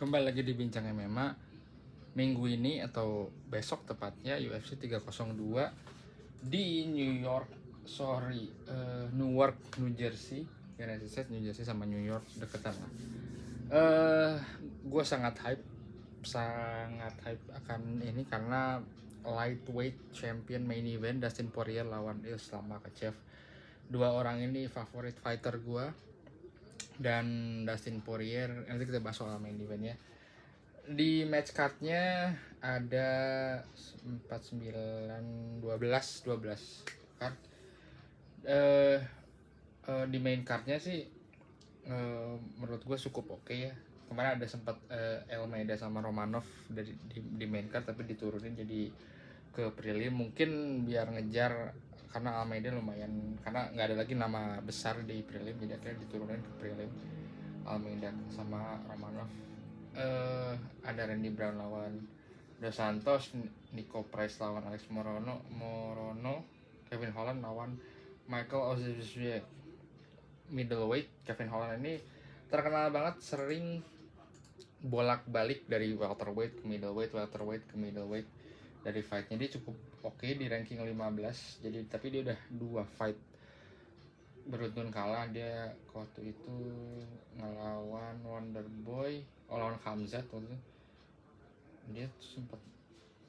Kembali lagi di Bincang MMA. Minggu ini atau besok tepatnya UFC 302 di Newark, New Jersey. United States, New Jersey sama New York deketan lah. Gue sangat hype akan ini karena lightweight champion main event Dustin Poirier lawan Islam Makhachev. Dua orang ini favorit fighter gue, dan Dustin Poirier nanti kita bahas soal main event ya. Di match cardnya ada 49 12 card. Di main cardnya sih menurut gue cukup oke ya. Kemarin ada sempat Almeida sama Romanov di main card, tapi diturunin jadi ke prelim, mungkin biar ngejar, karena Almeida lumayan, karena nggak ada lagi nama besar di prelim, jadi akhirnya diturunin ke prelim Almeida sama Romanov. Ada Randy Brown lawan Dos Santos, Nico Price lawan Alex Morono, Kevin Holland lawan Michael Ozebiec. Middleweight, Kevin Holland ini terkenal banget sering bolak-balik dari welterweight ke middleweight, dari fightnya dia cukup oke di ranking 15. Jadi tapi dia udah 2 fight beruntun kalah. Dia waktu itu ngelawan Wonderboy, lawan Khamzat waktu itu. Dia sempat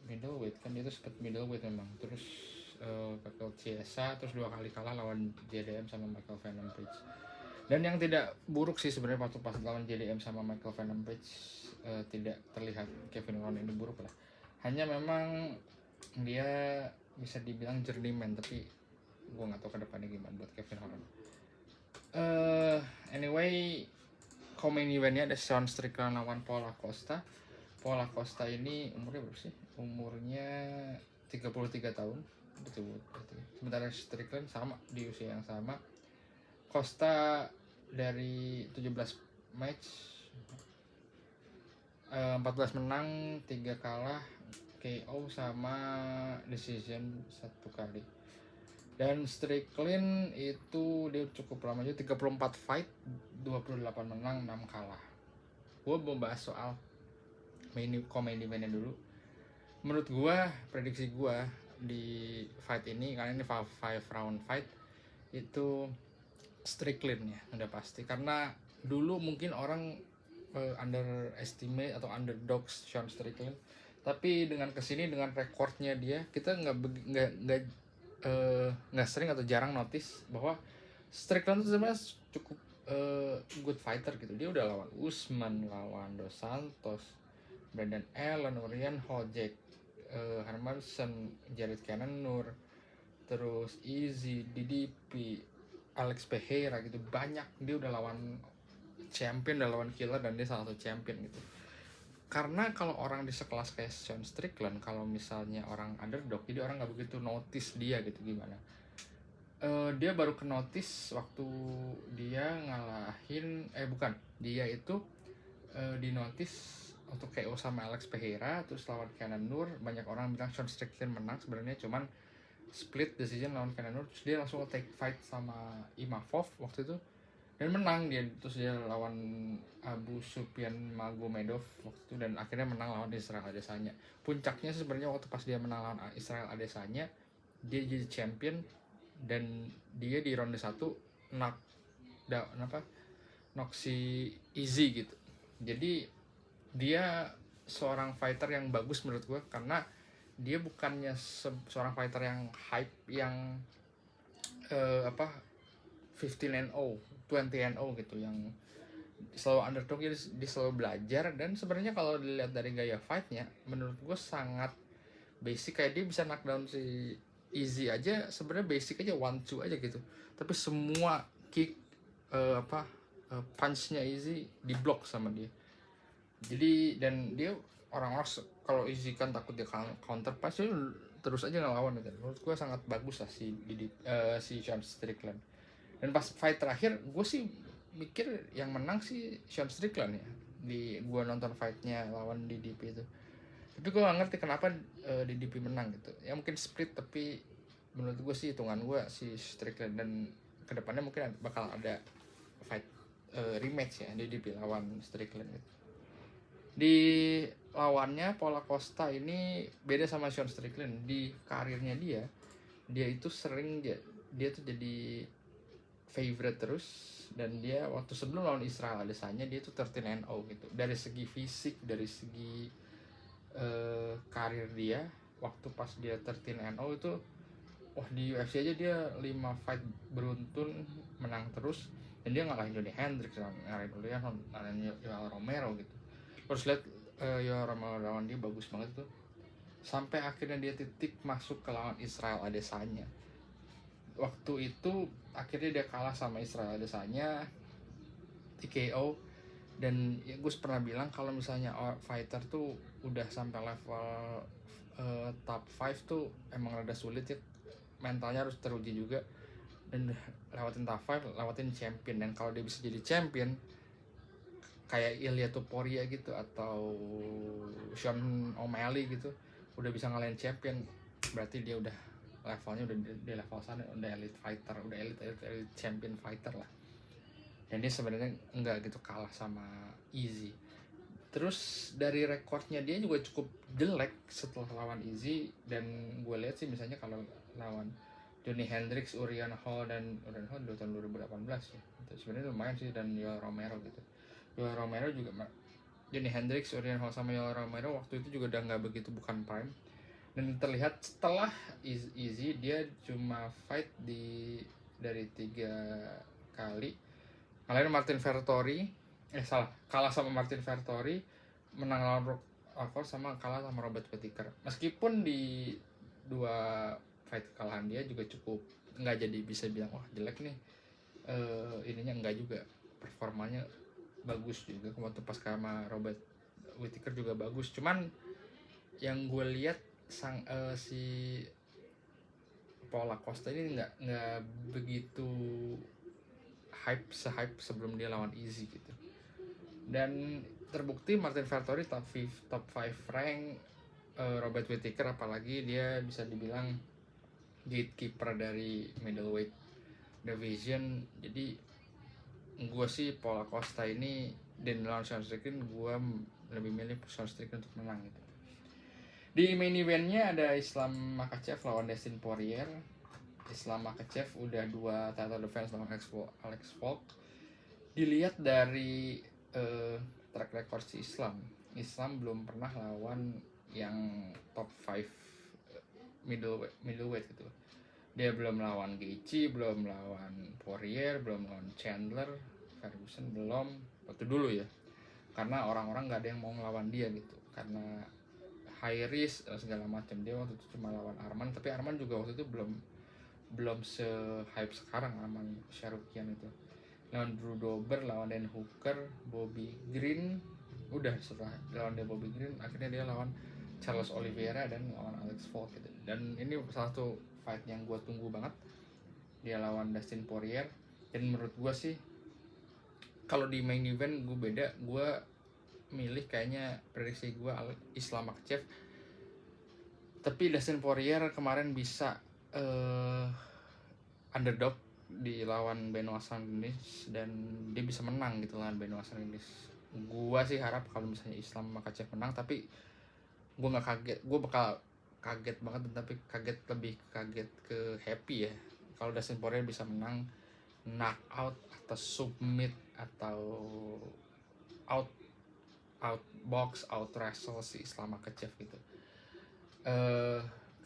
middleweight kan, dia tuh sempat middleweight memang. Terus pakai Chiesa, terus 2 kali kalah lawan JDM sama Michael Venom Page. Dan yang tidak buruk sih sebenarnya waktu pas lawan JDM sama Michael Venom Page, tidak terlihat Kevin Holland ini buruk lah. Hanya memang dia bisa dibilang journeyman, tapi gue nggak tahu kedepannya gimana buat Kevin Holland. Anyway, main eventnya ada Sean Strickland lawan Paul Acosta. Paul Acosta ini umurnya berapa sih? Umurnya 33 tahun. Betul. Sementara Strickland sama di usia yang sama. Costa dari 17 match, 14 menang, 3 kalah, KO sama decision 1 kali. Dan Strickland itu dia cukup lama juga, 34 fight, 28 menang, 6 kalah. Gue mau bahas soal main eventnya dulu. Menurut gue, prediksi gue di fight ini, karena ini 5 round fight, itu Strickland ya, udah pasti. Karena dulu mungkin orang underestimate atau underdogs Sean Strickland, tapi dengan kesini, dengan rekornya dia, kita nggak sering atau jarang notice bahwa Strickland itu sebenarnya cukup good fighter gitu. Dia udah lawan Usman, lawan Dos Santos, Brendan Allen, Ryan Hojek, Hermanson, Jared Cannonier, terus Easy, DDP, Alex Pereira gitu. Banyak, dia udah lawan champion, udah lawan killer, dan dia salah satu champion gitu. Karena kalau orang di sekelas kayak Sean Strickland, kalau misalnya orang underdog, jadi orang nggak begitu notice dia gitu gimana. Dia baru ke notice waktu dia ngalahin, dia itu di notice untuk KO sama Alex Pereira, terus lawan Cannonier. Banyak orang bilang Sean Strickland menang, sebenarnya cuman split decision lawan Cannonier. Terus dia langsung take fight sama Imavov waktu itu dan menang dia. Terus dia lawan Abu Sufyan Magomedov waktu itu, dan akhirnya menang lawan Israel Adesanya. Puncaknya sebenarnya waktu pas dia menang lawan Israel Adesanya, dia jadi champion, dan dia di ronde 1 knock si Easy gitu. Jadi dia seorang fighter yang bagus menurut gue, karena dia bukannya seorang fighter yang hype, yang 15-0, 20-0 gitu, yang selalu underdog. Dia selalu belajar, dan sebenarnya kalau dilihat dari gaya fightnya, menurut gue sangat basic. Kayak dia bisa knockdown si Easy aja, sebenarnya basic aja, 1-2 aja gitu, tapi semua kick punchnya Easy diblok sama dia. Jadi, dan dia orang-orang kalau Easy kan takut dia counter punch, dia terus aja ngelawan gitu. Menurut gue sangat bagus lah si Sean Strickland. Dan pas fight terakhir, gue sih mikir yang menang sih Sean Strickland ya, di gue nonton fightnya lawan DDP itu. Tapi gue gak ngerti kenapa DDP menang gitu. Ya mungkin split, tapi menurut gue sih, hitungan gue si Strickland. Dan kedepannya mungkin bakal ada fight rematch ya, DDP lawan Strickland gitu. Di lawannya Paula Costa ini beda sama Sean Strickland. Di karirnya dia itu sering dia tuh jadi favorite terus, dan dia waktu sebelum lawan Israel Adesanya dia tuh 13-0 gitu. Dari segi fisik, dari segi karir dia waktu pas dia 13-0 itu, wah di UFC aja dia 5 fight beruntun menang terus, dan dia ngalahin Johnny Hendricks, ngalahin Julian, ngalahin Yoel Romero gitu. Terus lihat Yoel Romero lawan dia bagus banget tuh, sampai akhirnya dia titik masuk ke lawan Israel Adesanya. Waktu itu akhirnya dia kalah sama Israel Adesanya TKO. Dan ya, gue pernah bilang kalau misalnya fighter tuh udah sampai level top 5 tuh emang rada sulit ya, mentalnya harus teruji juga, dan lewatin top 5 lewatin champion. Dan kalau dia bisa jadi champion kayak Ilia Topuria gitu atau Sean O'Malley gitu, udah bisa ngalahin champion, berarti dia udah levelnya udah di level sana, udah elite fighter, udah elite champion fighter lah. Dan dia sebenarnya enggak gitu kalah sama Izzy. Terus dari rekornya dia juga cukup jelek setelah lawan Izzy, dan gue lihat sih misalnya kalau lawan Johnny Hendricks, Uriah Hall dan di tahun 2018 ya, itu sebenarnya lumayan sih, dan Yoel Romero gitu. Yoel Romero juga, Johnny Hendricks, Uriah Hall sama Yoel Romero waktu itu juga udah nggak begitu, bukan prime. Dan terlihat setelah Izzy dia cuma fight dari 3 kali, ngalahin Martin Vettori, kalah sama Martin Vettori, menang lawan Rockford, sama kalah sama Robert Whittaker. Meskipun di 2 fight kekalahan dia juga cukup nggak jadi bisa bilang wah jelek nih, ininya enggak juga, performanya bagus juga. Waktu pas sama Robert Whittaker juga bagus, cuman yang gue lihat si Paula Costa ini nggak begitu hype sebelum dia lawan Izzy gitu. Dan terbukti Martin Vettori top 5 rank, Robert Whittaker apalagi dia bisa dibilang gatekeeper dari middleweight division. Jadi gue sih Paula Costa ini, dan lawan Sean Strickland gue lebih milih Sean Strickland untuk menang gitu. Di main eventnya ada Islam Makhachev lawan Dustin Poirier. Islam Makhachev udah 2 title defense lawan Alex Volk. Dilihat dari track record si Islam belum pernah lawan yang top 5 middleweight gitu. Dia belum lawan Gaethje, belum lawan Poirier, belum lawan Chandler, Ferguson belum, waktu dulu ya, karena orang-orang nggak ada yang mau ngelawan dia gitu, karena high risk segala macam. Dia waktu itu cuma lawan Arman, tapi Arman juga waktu itu belum se-hype sekarang Arman Sharukian itu. Lawan Drew Dober, lawan Dan Hooker, Bobby Green, udah setelah lawan Bobby Green akhirnya dia lawan Charles Oliveira dan lawan Alex Volk gitu. Dan ini salah satu fight yang gue tunggu banget, dia lawan Dustin Poirier. Dan menurut gue sih kalau di main event gue beda, gue milih kayaknya prediksi gue Islam Makhachev. Tapi Dustin Poirier kemarin bisa underdog di lawan Benoit Saint-Denis, dan dia bisa menang gitu lawan Benoit Saint-Denis. Gua sih harap kalau misalnya Islam Makhachev menang, tapi gua nggak kaget, gua bakal kaget banget, tapi lebih kaget ke happy ya kalau Dustin Poirier bisa menang knockout atau submit atau outbox, out wrestle si Islam Makhachev gitu.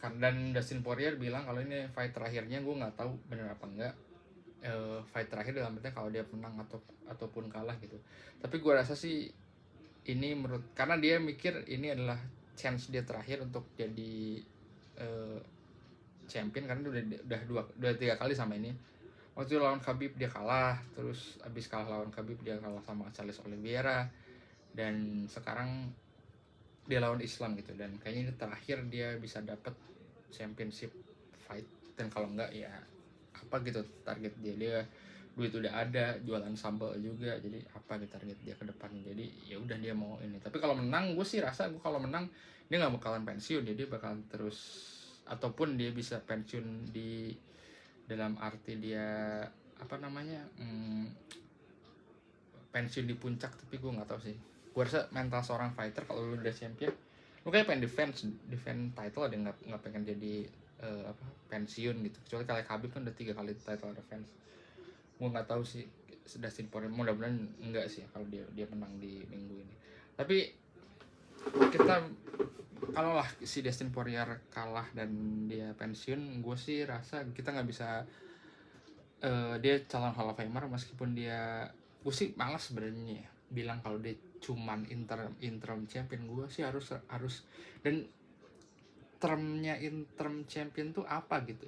Dan Dustin Poirier bilang kalau ini fight terakhirnya, gue nggak tahu bener apa enggak, fight terakhir dalam artinya kalau dia menang ataupun kalah gitu. Tapi gue rasa sih ini karena dia mikir ini adalah chance dia terakhir untuk jadi champion, karena udah 3 kali sama ini. Waktu lawan Khabib dia kalah, terus abis kalah lawan Khabib dia kalah sama Charles Oliveira, dan sekarang dia lawan Islam gitu. Dan kayaknya ini terakhir dia bisa dapat championship fight, dan kalau enggak ya apa gitu target dia duit udah ada, jualan sambal juga, jadi apa gitu target dia ke depan. Jadi ya udah dia mau ini. Tapi kalau menang, gue sih rasa kalau menang dia nggak bakalan pensiun, dia bakalan terus, ataupun dia bisa pensiun di dalam arti dia pensiun di puncak, tapi gue nggak tahu sih. Gue rasa mental seorang fighter kalau lu udah champion, lu kayak pengen defense title, ada nggak pengen jadi pensiun gitu. Kecuali kayak Khabib kan udah 3 kali title defense. Gue nggak tahu sih Dustin Poirier, mudah-mudahan enggak sih kalau dia menang di minggu ini. Tapi kita kalau lah si Dustin Poirier kalah dan dia pensiun, gue sih rasa kita nggak bisa dia calon Hall of Famer meskipun gue sih malas sebenarnya bilang kalau dia cuman interim champion. Gue sih harus dan termnya interim champion tuh apa gitu.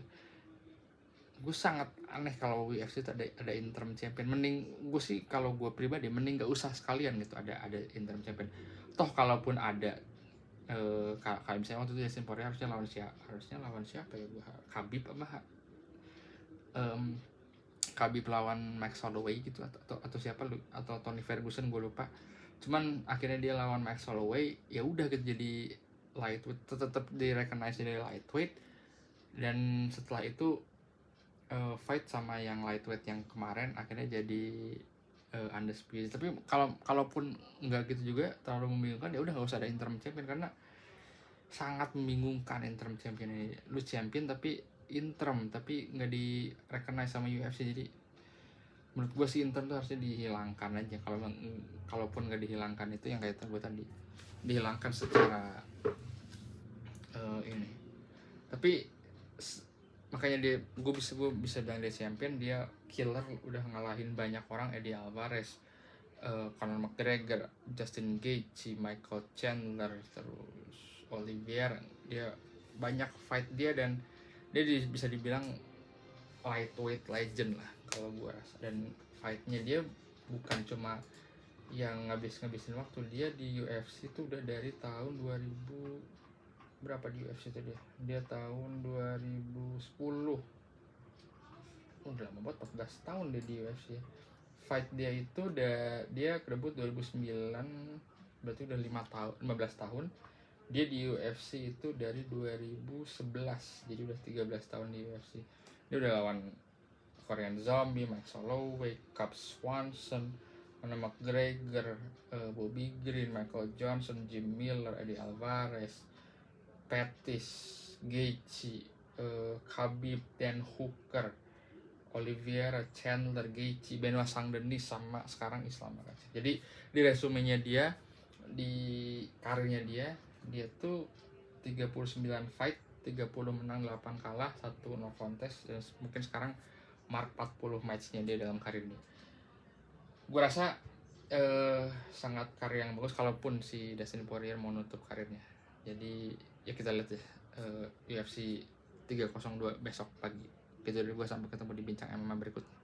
Gue sangat aneh kalau UFC itu ada interim champion. Mending gue sih, kalau gue pribadi mending gak usah sekalian gitu ada interim champion. Toh kalaupun ada kalau misalnya waktu itu Dustin Poirier harusnya lawan siapa ya, gue Khabib Khabib lawan Max Holloway gitu, atau siapa atau Tony Ferguson, gue lupa. Cuman akhirnya dia lawan Max Holloway, ya udah gitu, jadi lightweight, tetap di-recognize jadi lightweight. Dan setelah itu fight sama yang lightweight yang kemarin akhirnya jadi undisputed. Tapi kalaupun nggak gitu juga terlalu membingungkan, ya udah nggak usah ada interim champion, karena sangat membingungkan interim champion ini. Lu champion tapi interim, tapi nggak di recognize sama UFC. Jadi menurut gue sih interim tuh harusnya dihilangkan aja. Kalaupun nggak dihilangkan, itu yang kayak gue tadi, dihilangkan secara ini. Tapi makanya gue bisa bilang dia champion, dia killer, udah ngalahin banyak orang, Eddie Alvarez, Conor McGregor, Justin Gaethje, Michael Chandler, terus Oliveira. Dia banyak fight dia, dan dia bisa dibilang lightweight legend lah kalau gue rasa. Dan fightnya dia bukan cuma yang ngabisin waktu. Dia di UFC tuh udah dari tahun 2000 berapa di UFC itu dia tahun 2010. Udah lama banget, 14 tahun dia di UFC. Fight dia itu dia debut 2009, berarti udah 15 tahun. Dia di UFC itu dari 2011, jadi udah 13 tahun di UFC. Dia udah lawan Korean Zombie, Max Holloway, Cub Swanson, Conor McGregor, Bobby Green, Michael Johnson, Jim Miller, Eddie Alvarez, Pettis, Gaethje, Khabib, Dan Hooker, Oliveira, Chandler, Gaethje, Benoit Saint-Denis, sama sekarang Islam Makhachev. Jadi di resumenya dia, di karirnya dia tuh 39 fight, 30 menang, 8 kalah, 1 no contest, dan mungkin sekarang mark 40 matchnya dia dalam karirnya. Gue rasa sangat karya yang bagus kalaupun si Dustin Poirier mau nutup karirnya. Jadi ya kita lihat ya UFC 302 besok pagi. Gitu, gue sampai ketemu di bincang MMA berikutnya.